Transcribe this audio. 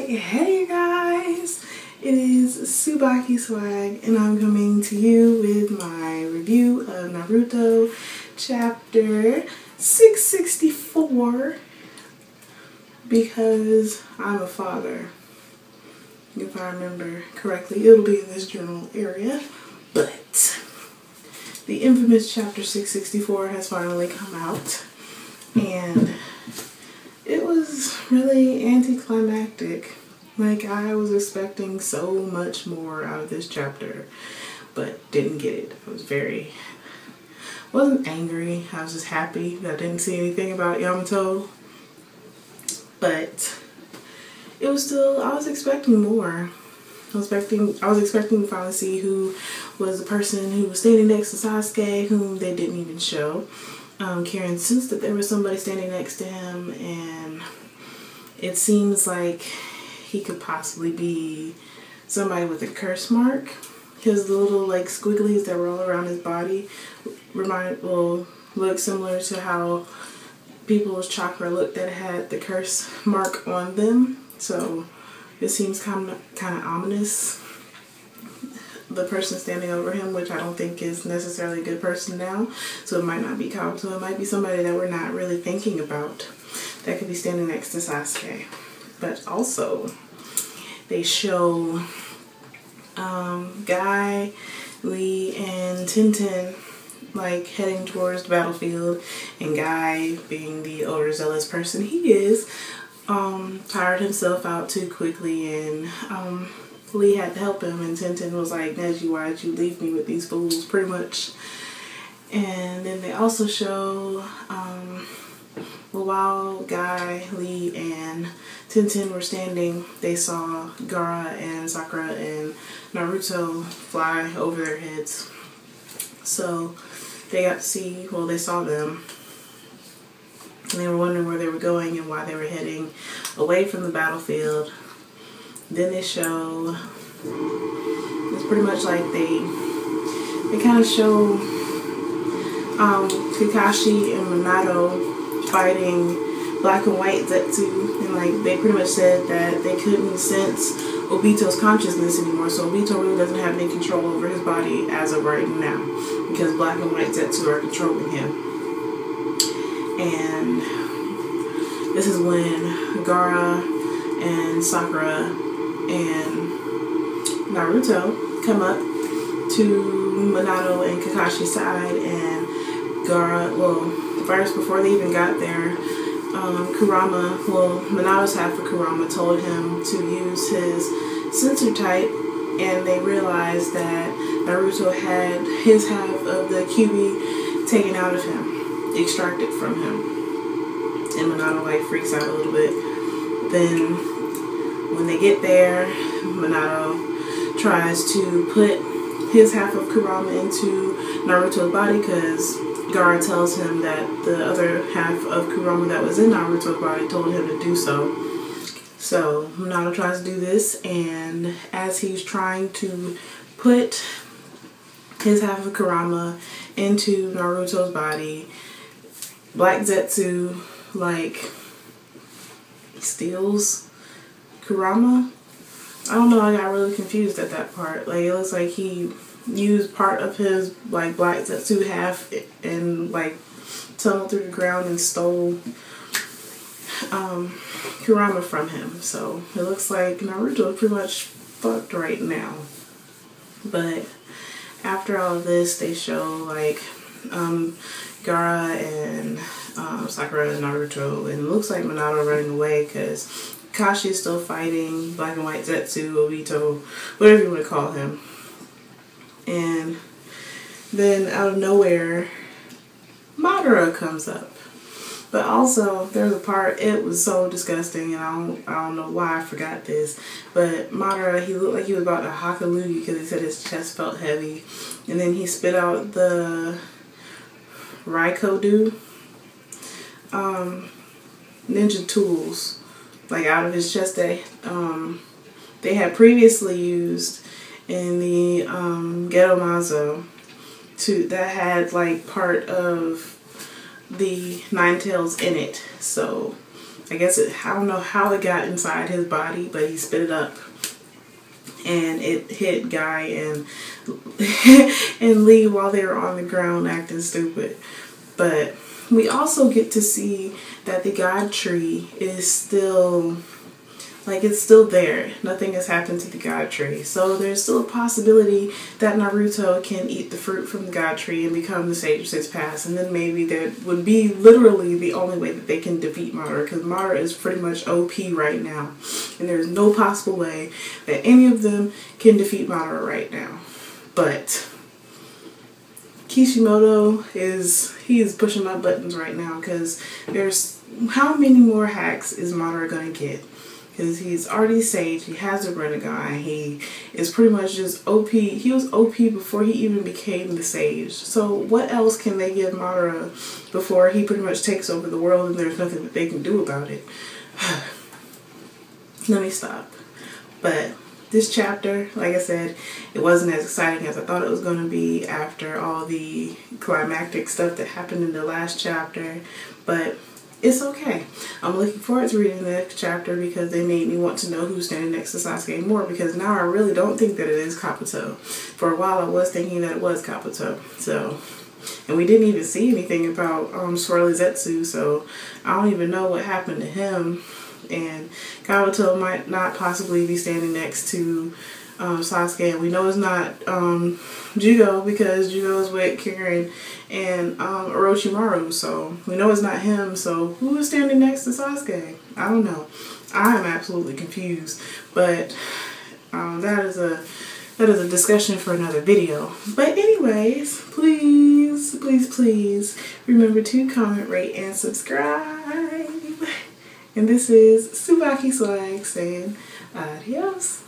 Hey guys, it is TsubakiSwagg and I'm coming to you with my review of Naruto chapter 664 because I'm a father. If I remember correctly, it'll be in this journal area, but the infamous chapter 664 has finally come out and it was really anticlimactic. Like, I was expecting so much more out of this chapter, but didn't get it. Wasn't angry. I was just happy that I didn't see anything about Yamato. But it was still, I was expecting more. I was expecting to finally see who was the person who was standing next to Sasuke, whom they didn't even show. Karen sensed that there was somebody standing next to him, and it seems like he could possibly be somebody with a curse mark. His little like squigglies that were all around his body look similar to how people's chakra looked that had the curse mark on them. So it seems kind of ominous. The person standing over him, which I don't think is necessarily a good person now, so it might not be Kabuto. It might be somebody that we're not really thinking about that could be standing next to Sasuke. But also, they show Guy, Lee, and Tintin like heading towards the battlefield, and Guy, being the overzealous person he is, tired himself out too quickly, and Lee had to help him, and Tintin was like, Neji, why'd you leave me with these fools, pretty much. And then they also show, while Guy, Lee, and Tintin were standing, they saw Gaara and Sakura and Naruto fly over their heads. So they got to see, well, they saw them, and they were wondering where they were going and why they were heading away from the battlefield. Then they show, it's pretty much like they kind of show Kakashi and Minato fighting Black and White Zetsu, and like they pretty much said that they couldn't sense Obito's consciousness anymore, so Obito really doesn't have any control over his body as of right now because Black and White Zetsu are controlling him. And this is when Gaara and Sakura and Naruto come up to Minato and Kakashi's side, and Gaara, well, first, before they even got there, Kurama, well, Minato's half of Kurama told him to use his sensor type, and they realized that Naruto had his half of the QB taken out of him, extracted from him, and Minato like freaks out a little bit. Then when they get there, Minato tries to put his half of Kurama into Naruto's body because Gaara tells him that the other half of Kurama that was in Naruto's body told him to do so. So Minato tries to do this, and as he's trying to put his half of Kurama into Naruto's body, Black Zetsu like steals Kurama. I don't know, I got really confused at that part. Like, it looks like he used part of his like Black Zetsu half and like tunneled through the ground and stole Kurama from him. So it looks like Naruto is pretty much fucked right now. But after all of this, they show like Gaara and Sakura and Naruto, and it looks like Minato running away because Kakashi is still fighting Black and White Zetsu, Obito, whatever you want to call him. And then out of nowhere, Madara comes up. But also, there's a part, it was so disgusting, and I don't know why I forgot this, but Madara, he looked like he was about to hock a loogie because he said his chest felt heavy. And then he spit out the Raikodu ninja tools, like out of his chest, that they had previously used in the Ghetto Mazo that had like part of the Nine Tails in it. So I guess I don't know how it got inside his body, but he spit it up. And it hit Guy and and Lee while they were on the ground acting stupid. But we also get to see that the God Tree is still, like, it's still there. Nothing has happened to the God Tree. So there's still a possibility that Naruto can eat the fruit from the God Tree and become the Sage of Six Paths. And then maybe that would be literally the only way that they can defeat Madara. Because Madara is pretty much OP right now. And there's no possible way that any of them can defeat Madara right now. But Kishimoto is pushing my buttons right now. Because there's, how many more hacks is Madara going to get? Because he's already Sage, he has a Rinnegan, he is pretty much just OP. He was OP before he even became the Sage. So what else can they give Madara before he pretty much takes over the world and there's nothing that they can do about it? Let me stop. But this chapter, like I said, it wasn't as exciting as I thought it was going to be after all the climactic stuff that happened in the last chapter. But it's okay. I'm looking forward to reading the next chapter because they made me want to know who's standing next to Sasuke more, because now I really don't think that it is Kabuto. For a while I was thinking that it was Kabuto. So, and we didn't even see anything about Swirly Zetsu, so I don't even know what happened to him. And Kabuto might not possibly be standing next to Sasuke, and we know it's not Jugo, because Jugo is with Karen and Orochimaru, so we know it's not him. So who is standing next to Sasuke? I don't know. I am absolutely confused, but that is a discussion for another video. But anyways, please remember to comment, rate, and subscribe. And this is TsubakiSwagg saying adios.